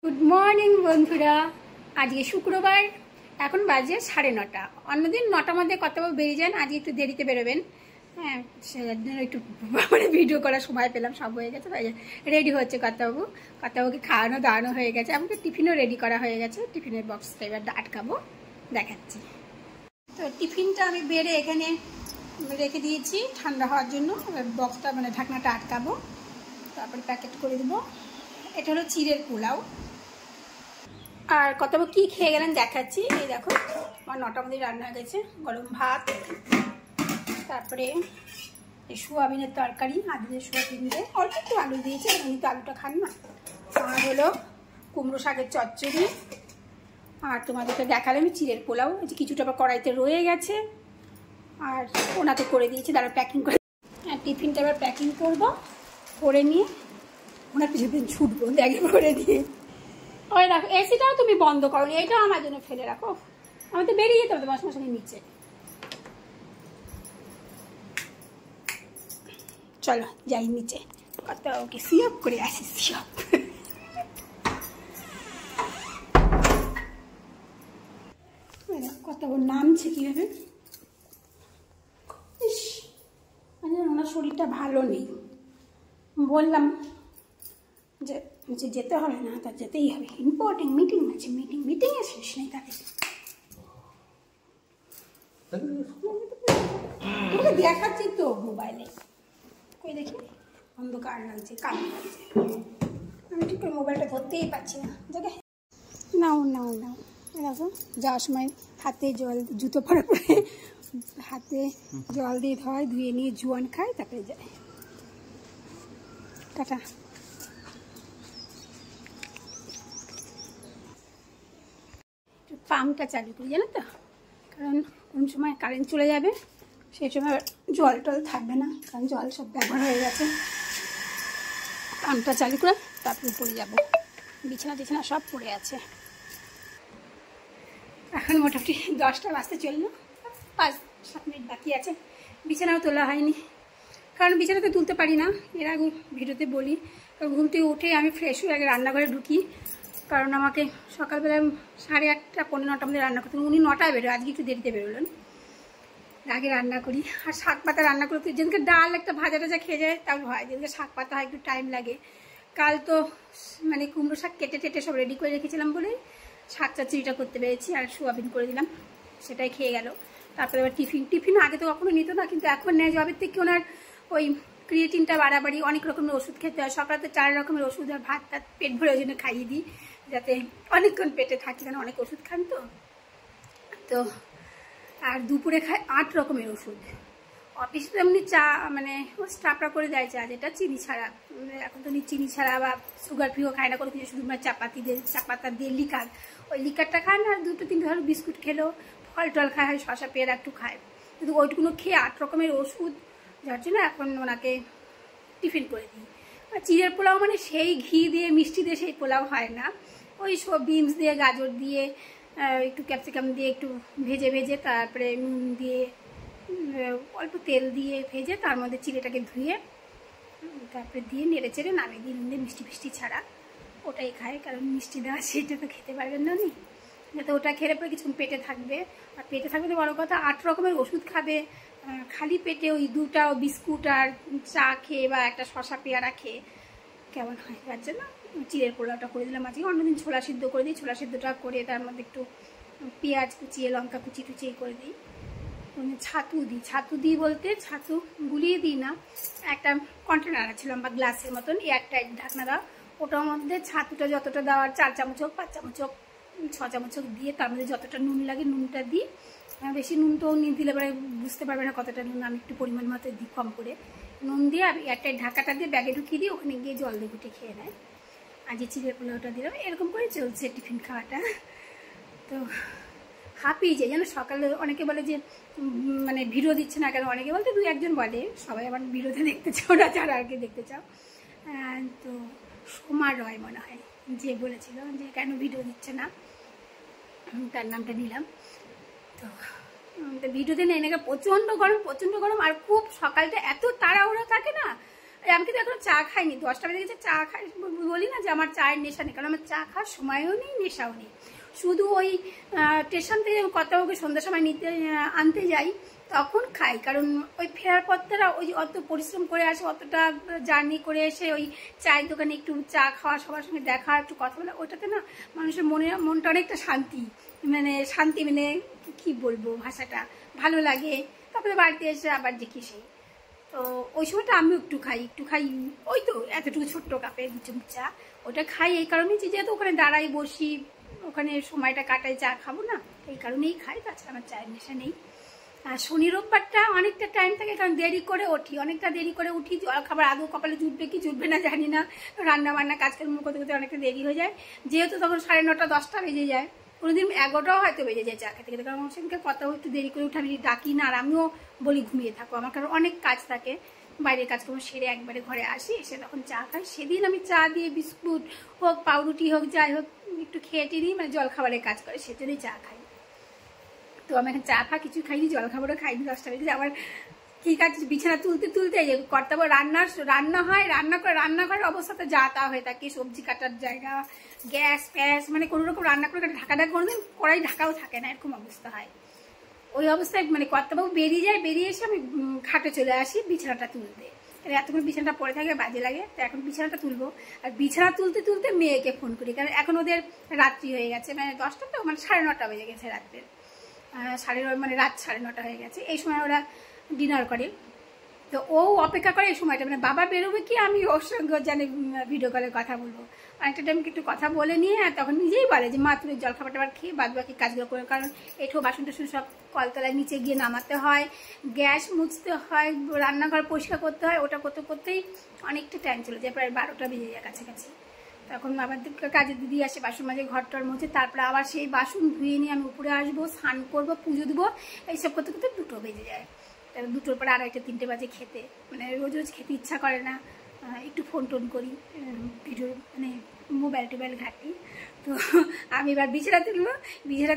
Good morning বন্ধুরা। আজকে শুক্রবার, এখন বাজে 9:30। অন্যদিন 9টার মধ্যে কথা বেরিয়ে যান, আজকে একটু দেরিতে বেরোবেন। হ্যাঁ, সেজন্য একটু ভিডিও করার সময় পেলাম। সব হয়ে গেছে, রেডি হচ্ছে কর্তাবাবুকে খাওয়ানো দাওয়ানো হয়ে গেছে, আমাকে টিফিনও রেডি করা হয়ে গেছে। টিফিনের বক্সটা এবার আটকাবো, দেখাচ্ছি। তো টিফিনটা আমি বেড়ে এখানে রেখে দিয়েছি ঠান্ডা হওয়ার জন্য। বক্সটা ঢাকনাটা আটকাবো, তারপরে প্যাকেট করে দেবো। এটা হলো চিড়ের পোলাও। আর কর্তাবাবু কি খেয়ে গেলেন দেখাচ্ছি। এই দেখো, আমার 9টার মধ্যে রান্না হয়ে গেছে। গরম ভাত, তারপরে সোয়াবিনের তরকারি, আলুদের সোয়াবিন দিয়ে অল্প একটু আলু দিয়েছে, উনি তো আলুটা খান না। আর হলো কুমড়ো শাকের চচ্চড়ি। আর তোমাদেরকে দেখালাম চিড়ের পোলাও। কিছুটা আবার কড়াইতে রয়ে গেছে, আর ওনাতে করে দিয়েছি। তারপর প্যাকিং করে, আর টিফিনটা এবার প্যাকিং করবো, করে নিয়ে ওনার পিছনে ছুটবো ব্যাগে ভরে দিয়ে। ওই দেখো, এসিটাও তুমি বন্ধ করো, এইটাও আমার জন্য ফেলে রাখো। আমি তো বেরিয়ে যেতে হবে তোমার সঙ্গে নিচে। চলো যাই নিচে, কত ওকে সিয়াপ করে আসি। সিয়াপ কত নামছে কিভাবে। ওনার শরীরটা ভালো নেই, বললাম যে যেতে হবে না, তার যেতেই হবে। ইম্পর্টেন্ট মিটিং আছে, মিটিংয়ে শেষ নেই তাদের। তোমাকে দেখাচ্ছি তো মোবাইলে, কই দেখি অন্ধকার লাগছে, কালো লাগছে। আমি ঠিক করে মোবাইলটা ধরতেই পারছি না। দেখে নাও নাও নাও, দেখো যাওয়ার সময় হাতে জল, জুতো পরে পরে হাতে জল দিয়ে ধুয়ে নিয়ে জোয়ান খায়, তারপরে যায়। টাটা। পাম্পটা চালু করি, জানো তো, কারণ কোন সময় কারেন্ট চলে যাবে, সেই সময় জল টল থাকবে না, কারণ জল সব ব্যবহার হয়ে গেছে। পাম্পটা চালু করে তারপরে পড়ে যাব। বিছানা টিছানা সব পড়ে আছে। এখন মোটামুটি 10টা বাজতে চললো, 5-7 মিনিট বাকি আছে। বিছানাও তোলা হয়নি, কারণ বিছানাতে তুলতে পারি না। এর আগে ভিডিওতে বলি, কারণ ঘুম থেকে উঠে আমি ফ্রেশ হয়ে আগে রান্নাঘরে ঢুকি, কারণ আমাকে সকালবেলা 8:30 পৌনে 9টার মধ্যে রান্না করতে। উনি 9টায় বেরোয়, আজকে একটু দেরিতে বেরোলেন। আগে রান্না করি, আর শাক পাতা রান্না করতে যেদিনকে ডাল একটা ভাজা টাজা খেয়ে যায় তাও হয়, যেদিনকে শাক পাতা হয় একটু টাইম লাগে। কাল তো কুমড়ো শাক কেটে সব রেডি করে রেখেছিলাম বলে শাক চচ্চড়িটা করতে পেরেছি, আর সোয়াবিন করে দিলাম, সেটাই খেয়ে গেল। তারপরে আবার টিফিন আগে তো কখনো নিত না, কিন্তু এখন নেয়। জবের থেকে ওনার ওই ক্রিয়েটিনটা বাড়াবাড়ি, অনেক রকমের ওষুধ খেতে হয়। সকালে তো 4 রকমের ওষুধ, আর ভাত টাত পেট ভরে ওই জন্য খাইয়ে দিই, যাতে অনেকক্ষণ পেটে থাকে, কারণ অনেক ওষুধ খান তো। আর দুপুরে খায় 8 রকমের ওষুধ। অফিসে এমনি চা ও স্টাফরা করে দেয় চা, যেটা চিনি ছাড়া। এখন তো চিনি ছাড়া বা সুগার ফ্রিও খায় না, কোনো কিছু শুধু চা পাতা দিয়ে লিকার, ওই লিকারটা খায় না। আর 2-3 ধরো বিস্কুট খেলো, ফল টল খায়, হয় শশা পেয়ারা একটু খায়, কিন্তু ওইটুকুনো খেয়ে 8 রকমের ওষুধ, যার জন্য এখন ওনাকে টিফিন করে দিই। আর চিড়ের পোলাও সেই ঘি দিয়ে মিষ্টি দিয়ে সেই পোলাও হয় না, ওই সব বিনস দিয়ে, গাজর দিয়ে, একটু ক্যাপসিকাম দিয়ে একটু ভেজে তারপরে নুন দিয়ে অল্প তেল দিয়ে ভেজে তার মধ্যে চিড়েটাকে ধুয়ে তারপরে দিয়ে নেড়ে চেড়ে নামিয়ে দিই। নুন দিয়ে মিষ্টি ছাড়া ওটাই খায়, কারণ মিষ্টি দেওয়া সেটা তো খেতে পারবেন না উনি, যাতে ওটা খেলে পরে কিছুক্ষণ পেটে থাকবে। আর পেটে থাকবে তো বড় কথা, 8 রকমের ওষুধ খাবে, খালি পেটে ওই 2টা বিস্কুট আর চা খেয়ে বা একটা শশা পেয়ারা খেয়ে কেমন হয়। তার জন্য চিড়ের পোলাওটা করে দিলাম আজকে। অন্যদিন ছোলা সিদ্ধ করে দিই, ছোলা সিদ্ধটা করে তার মধ্যে একটু পেঁয়াজ কুচিয়ে, লঙ্কা কুচিয়ে করে দিই। ছাতু দিই বলতে ছাতু গুলিয়ে দিই না, একটা কন্টেনার আছে লম্বা গ্লাসের মতন, এয়ারটাইট ঢাকনা দাও, ওটার মধ্যে ছাতুটা যতটা দেওয়ার 4 চামচ হোক, 5 চামচ হোক, 6 চামচ হোক দিয়ে তার মধ্যে যতটা নুন লাগে নুনটা দিই। বেশি নুন তো দিলে পরে বুঝতে পারবে না কতটা নুন, আমি একটু পরিমাণ মতো দিই কম করে নুন দিয়ে। আর এয়ারটাইট ঢাকাটা দিয়ে ব্যাগে ঢুকিয়ে দিই, ওখানে গিয়ে জল দিয়ে গুটে খেয়ে নেয়। আজ চিড়ের পোলাওটা দিলাম, এরকম করে চলছে টিফিন খাওয়াটা। তো হাঁপিয়ে যায় যেন। সকালে অনেকে বলে যে ভিডিও দিচ্ছে না কেন, অনেকে বলতে 2-1জন বলে, সবাই আবার ভিডিওতে দেখতে চাও না, যারা আর কি দেখতে চাও। তো সোমা রয় মনে হয় যে বলেছিল যে কেন ভিডিও দিচ্ছে না, তার নামটা নিলাম। তো ভিডিওতে নেই না, প্রচণ্ড গরম। আর খুব সকালটা এত তাড়াহুড়ো থাকে না, আমি কিন্তু এখন চা খাইনি, 10টা বেজে গেছে, চা খাই বলি না যে আমার চায়ের নেশা নেই, কারণ আমার চা খাওয়ার সময়ও নেই, নেশাও নেই। শুধু ওই স্টেশন থেকে কর্তাবাবুকে সন্ধ্যার সময় আনতে যাই, তখন খাই। কারণ ওই ফেরার পথটা ওই অত পরিশ্রম করে আসে, অতটা জার্নি করে এসে ওই চায়ের দোকানে একটু চা খাওয়া, সবার সঙ্গে দেখা, একটু কথা বলা, ওটাতে না মানুষের মনটা অনেকটা শান্তি, মানে কি বলবো, ভাষাটা ভালো লাগে। তারপরে বাড়িতে এসে আবার দেখি সেই, তো ওই সময়টা আমি একটু খাই ওই তো এতটুকু ছোট্ট কাপে 2 চামচ চা, ওটা খাই এই কারণেই যে যেহেতু ওখানে দাঁড়াই বসি, ওখানে সময়টা কাটাই, চা খাবো না, এই কারণেই খাই। তাছাড়া আমার চায়ের নেশা নেই। আর শনি রোববারটা অনেকটা টাইম থাকে, কারণ দেরি করে উঠি, জল খাবার আদৌ কপালে জুটবে কি জুটবে না জানি না, রান্না বান্না কাজকর্ম করতে করতে অনেকটা দেরি হয়ে যায়, যেহেতু তখন 9:30 10টা বেজে যায়, কোনোদিন 11টাও হয়তো বেজে যায় চা খেতে খেতে। কারণ আমার সেদিনকে কথাও একটু দেরি করে উঠে আমি ডাকি না, আর আমিও বলি ঘুমিয়ে থাকো, আমার কারণ অনেক কাজ থাকে, বাইরের কাজকর্ম সেরে একবারে ঘরে আসি, এসে তখন চা খাই। সেদিন আমি চা দিয়ে বিস্কুট হোক, পাউরুটি হোক, যাই হোক একটু খেয়ে টেরি, মানে জল খাবারের কাজ করে, সেজন্যই চা খাই। তো আমি এখন চা কিছু খাইনি, জল খাবারও খাইনি, 10টা বেজে। আবার কি কাজ, বিছানা তুলতে কর্তাবো রান্না হয়, রান্নাঘরের অবস্থা তো যা তা হয়ে থাকে, সবজি কাটার জায়গা, গ্যাস ফ্যাস, মানে কোনো রকম রান্না করে ঢাকা কোনোদিন কড়াই ঢাকাও থাকে না, এরকম অবস্থা হয়। ওই অবস্থায় মানে কর্তাবাবু বেরিয়ে এসে আমি খাটে চলে আসি বিছানাটা তুলতে। এতক্ষণ বিছানাটা পড়ে থাকে, বাজে লাগে, তো এখন বিছানাটা তুলবো। আর বিছানা তুলতে তুলতে মেয়েকে ফোন করি, কারণ এখন ওদের রাত্রি হয়ে গেছে, মানে 10টা তো, মানে 9:30 বেজে গেছে রাত্রের, মানে রাত 9:30 হয়ে গেছে। এই সময় ওরা ডিনার করে, তো ও অপেক্ষা করে এই সময়টা, মানে বাবা বেরোবে কি আমি ওর সঙ্গে জানি ভিডিও কলে কথা বলবো। অনেকটা টাইম একটু কথা বলে নিয়ে তখন নিজেই বলে যে মা তুমি জলখাবার টাবার খেয়ে বাদ বাকি কাজগুলো করে, কারণ এঠো বাসন টাসন সব কলতলায় নিচে গিয়ে নামাতে হয়, গ্যাস মুছতে হয়, রান্নাঘর পরিষ্কার করতে হয়, ওটা করতে করতেই অনেকটা টাইম চলে যায়, প্রায় 12টা বেজে যায় কাছাকাছি। তখন আবার কাজের দিদি আসে, বাসন মাঝে ঘরটার মধ্যে, তারপরে আবার সেই বাসন ধুয়ে নিয়ে আমি উপরে আসবো, স্নান করবো, পুজো দেবো, এইসব করতে করতে 2টো বেজে যায়। তারপর 2টোর পরে 2:30 3টে বাজে খেতে, মানে রোজ খেতে ইচ্ছা করে না, একটু ফোন টোন করি, ভিডিও মানে মোবাইল টোবাইল ঘাঁটি। তো আমি এবার বিছানা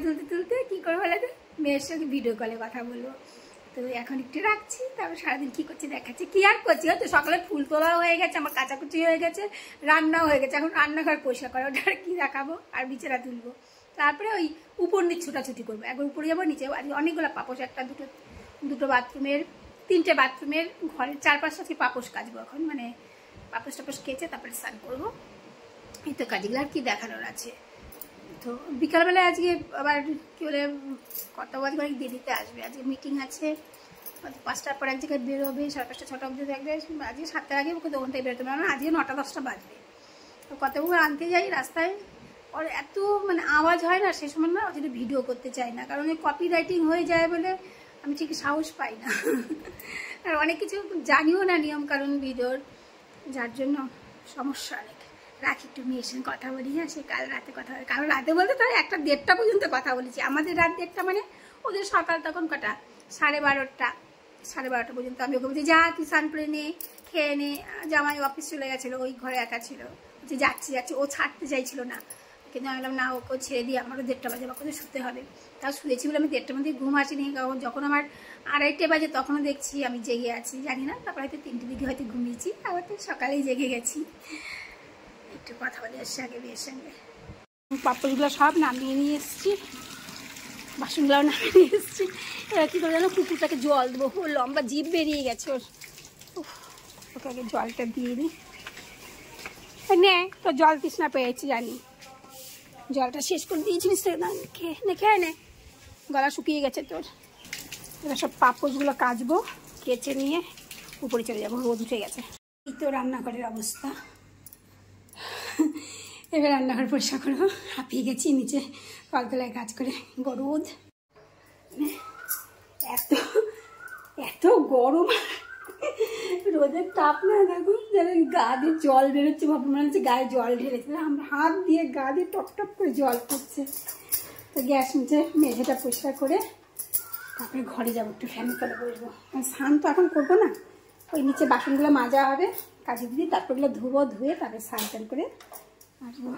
তুলতে তুলতে কী করে বলে তো, মেয়ের সঙ্গে ভিডিও কলে কথা বলবো। তো এখন একটু রাখছি, তারপর সারাদিন কী করছি দেখাচ্ছি। কী আর করছি, হয়তো সকালে ফুল তোলাও হয়ে গেছে, আমার কাচাকুচি হয়ে গেছে, রান্নাও হয়ে গেছে, এখন রান্নাঘর পরিষ্কার করে, ওটা কী দেখাবো, আর বিছানা তুলবো। তারপরে ওই উপর নিচ ছুটাছুটি করবো, একবার উপরে যাবো, নিচে আজকে অনেকগুলো পাপোশ, দুটো বাথরুমের, 3টে বাথরুমের, ঘরের 4-5টা থেকে পাপোশ কাচবো এখন, মানে পাপোশ টাপোশ কেচে তারপরে স্নান করবো। এই তো কাজগুলো আর কি দেখানোর আছে। তো বিকালবেলায় আজকে আবার কী বলে কর্তাবাবু আজকে অনেক দেরিতে আসবে, আজকে মিটিং আছে, 5টার পর এক জায়গায় বেরোবে, 5:30 6টা অবধি থাকবে, আজকে 7টার আগে ওকে দোকান থেকে বেরোতে পারবে না, আজকে 9টা 10টা বাজবে। তো কর্তাবাবু আনতে যাই রাস্তায়, আর এত মানে আওয়াজ হয় না, সে সময় না ওই জন্য ভিডিও করতে চাই না, কারণ ওই কপি রাইটিং হয়ে যায় বলে আমি ঠিক সাহস পাই না, আর অনেক কিছু জানিও না নিয়ম কারণ ভিডিওর, যার জন্য সমস্যা অনেক। রাখি একটু মেয়ের সঙ্গে কথা বলি, হ্যাঁ সে কাল রাতে কথা বলি, কারণ রাতে বলতে তাই 1টা 1:30 পর্যন্ত কথা বলেছি, আমাদের রাত 1:30 মানে ওদের সকাল তখন কটা 12:30 পর্যন্ত। আমি ওকে বলছি যা তুই স্নান করে নে, খেয়ে নে, জামাই অফিস চলে গেছিলো, ওই ঘরে একা ছিল, যে যাচ্ছি ও ছাড়তে চাইছিল না, কিন্তু আমি বললাম না ওকে ছেড়ে দিয়ে আমারও 1:30 বাজে, আমাকে শুতে হবে। তাও শুয়েছি বলে আমি 1:30টার মধ্যে ঘুম আসিনি, কারণ যখন আমার 2:30 বাজে তখনও দেখছি আমি জেগে আছি, জানি না, তারপর হয়তো 3টের দিকে হয়তো ঘুমিয়েছি, আবার তো সকালেই জেগে গেছি। একটু কথা বলে এসছি আগে বিয়ের সঙ্গে। পাপড়গুলো সব নামিয়ে নিয়ে এসছি, বাসনগুলোও নামিয়ে নিয়ে এসছি। এবার কী করে জানো, কুকুরটাকে জল দেবো, ও লম্বা জিভ বেরিয়ে গেছে ওর, ওকে আগে জলটা দিয়ে দিই। নে তো জল তৃষ্ণা পেয়েছি জানি, জলটা শেষ করে দিয়েছিলিস তো, খেয়ে নে, গলা শুকিয়ে গেছে তোর। এবার সব পাপোশগুলো কাচবো, কেচে নিয়ে উপরে চলে যাবো, রোদ উঠে গেছে। এই তো রান্নাঘরের অবস্থা, এবার রান্নাঘর পরিষ্কার করবো, হাঁপিয়ে গেছি নিচে কলতলায় কাজ করে, রোদ এত গরম, রোদের তাপ না দেখো, যেন গা দিয়ে জল বেরোচ্ছে, ভাবতে মনে হচ্ছে গায়ে জল ঢেলেছে, আমরা হাত দিয়ে গা দিয়ে টপ টপ করে জল পড়ছে। তো গ্যাস নিচে মেঝেটা পরিষ্কার করে তারপরে ঘরে যাবো, একটু ফ্যানের তলে বসবো, স্নান তো এখন করবো না, ওই নিচে বাসনগুলো মাজা হবে কাজে দিদি, তারপর ওগুলো ধুয়ে তারপরে স্নান টান করে আসবো।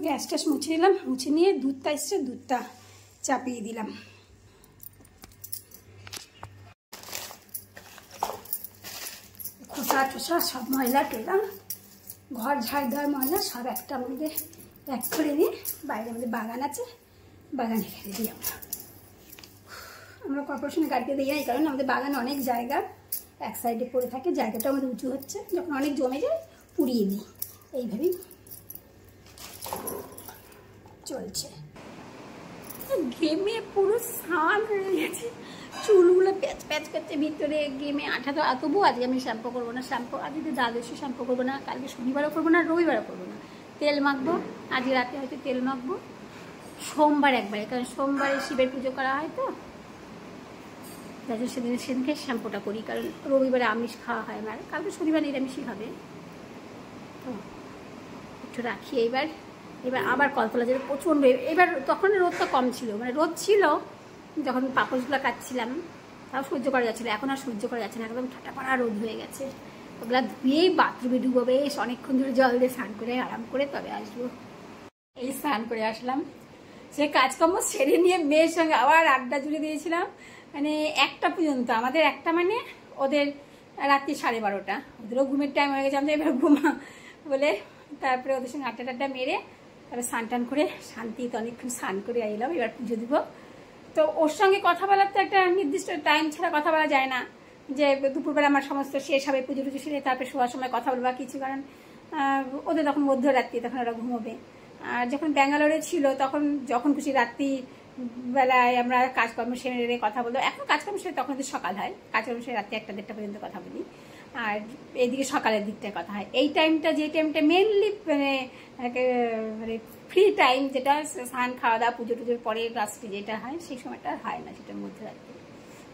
গ্যাস ট্যাস মুছে নিলাম, মুছে নিয়ে দুধটা এসছে, দুধটা চাপিয়ে দিলাম। খোসা টোসা সব ময়লা টেলা, ঘর ঝাড় দেওয়ার ময়লা সব একটা মধ্যে প্যাক করে নিয়ে বাইরে আমাদের বাগান আছে, বাগানে ফেলে দিই আমরা কর্পোরেশনের গাড়িতে দিই না, এই কারণে আমাদের বাগানে অনেক জায়গা এক সাইডে পড়ে থাকে, জায়গাটা আমাদের উঁচু হচ্ছে, যখন অনেক জমে যায় পুড়িয়ে দিই, এইভাবেই চলছে। ঘেমে পুরো স্নান হয়ে গেছে, চুলগুলো প্যাচ প্যাচ করছে ভিতরে, ঘেমে আঠা তো তবুও আজকে আমি শ্যাম্পু করবো না, আজকে দ্বাদশী শ্যাম্পু করবো না, কালকে শনিবারও করবো না, রবিবারও করবো না, তেল মাখবো, আজকে রাতে হয়তো তেল মাখবো, সোমবার একবারে, কারণ সোমবারে শিবের পুজো করা হয় তো, যার জন্য সেদিনকে শ্যাম্পুটা করি, কারণ রবিবারে আমিষ খাওয়া হয় আমার, কালকে শনিবার নিরামিষই হবে। তো একটু রাখি এবার আবার কলতলা যেতে প্রচণ্ড, এবার তখন রোদটা কম ছিল, মানে রোদ ছিল যখন পাপড়গুলো কাটছিলাম তাও সহ্য করা যাচ্ছিলো, এখন আর সহ্য করা যাচ্ছে না, একদম ঠাটাপাড়া রোদ হয়ে গেছে। ওগুলা ধুয়েই বাথরুমে ঢুকবো, বেশ অনেকক্ষণ ধরে জল দিয়ে স্নান করে আরাম করে তবে আসবো। এই স্নান করে আসলাম, সে কাজকর্ম সেরে নিয়ে মেয়ের সঙ্গে আবার আড্ডা জুড়ে দিয়েছিলাম, মানে 1টা পর্যন্ত, আমাদের 1টা মানে ওদের রাত্রি 12:30, ওদেরও ঘুমের টাইম হয়ে গেছে, আমাদের এবার ঘুমা বলে তারপরে ওদের সঙ্গে আড্ডা টাড্ডা মেরে তারপরে স্নান টান করে শান্তিতে অনেকক্ষণ স্নান করে এলাম, এবার পুজো দিব। তো ওর সঙ্গে কথা বলার তো একটা নির্দিষ্ট টাইম ছাড়া কথা বলা যায় না, যে দুপুরবেলা আমার সমস্ত শেষ হবে, পুজো টুজো সেরে তারপরে শোয়ার সময় কথা বলবা কিছু, কারণ ওদের তখন মধ্যরাত্রি, তখন ওরা ঘুমোবে। আর যখন ব্যাঙ্গালোরে ছিল তখন যখন খুশি রাত্রি বেলায় আমরা কাজকর্ম সেরে কথা বলবো, এখন কাজকর্ম সেরে তখন সকাল হয়, কাজকর্ম সেরে রাত্রি 1টা-1:30 পর্যন্ত কথা বলি, আর এইদিকে সকালের দিকটায় কথা হয়। এই টাইমটা যে টাইমটা মেনলি মানে ফ্রি টাইম, যেটা স্নান খাওয়া দাওয়া পুজো টুজোর পরে রাত্রি যেটা হয়, সেই সময়টা হয় না, সেটার মধ্যরাত্রি।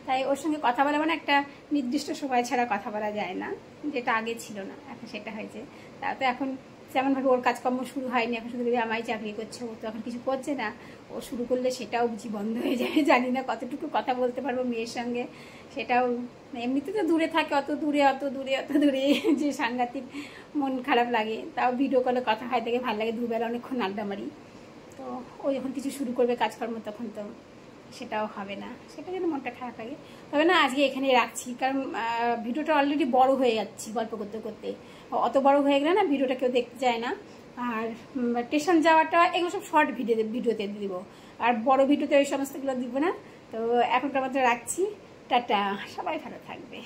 তাই ওর সঙ্গে কথা বলা মানে একটা নির্দিষ্ট সময় ছাড়া কথা বলা যায় না, যেটা আগে ছিল না, এখন সেটা হয়েছে। তাও তো এখন যেমনভাবে ওর কাজকর্ম শুরু হয়নি, এখন শুধু আমায় চাকরি করছে, ও তো এখন কিছু করছে না, ও শুরু করলে সেটাও বুঝি বন্ধ হয়ে যাবে, জানি না কতটুকু কথা বলতে পারবো মেয়ের সঙ্গে, সেটাও এমনিতে তো দূরে থাকে, অত দূরে যে সাংঘাতিক মন খারাপ লাগে, তাও ভিডিও কলে কথা হয় দেখে ভালো লাগে, দুবেলা অনেকক্ষণ আড্ডা মারি। তো ও যখন কিছু শুরু করবে কাজকর্ম তখন তো সেটাও হবে না, সেটা যেন মনটা খারাপ লাগে। তবে না আজকে এখানে রাখছি, কারণ ভিডিওটা অলরেডি বড় হয়ে যাচ্ছি গল্প করতে করতে, অত বড় হয়ে গেলে না ভিডিওটা কেউ দেখতে চায় না, আর স্টেশন যাওয়াটা এগুলো সব শর্ট ভিডিওতে দিব, আর বড় ভিডিওতে ওই সমস্তগুলো দিব না। তো এখনকার মধ্যে রাখছি, টাটা, সবাই ভালো থাকবে।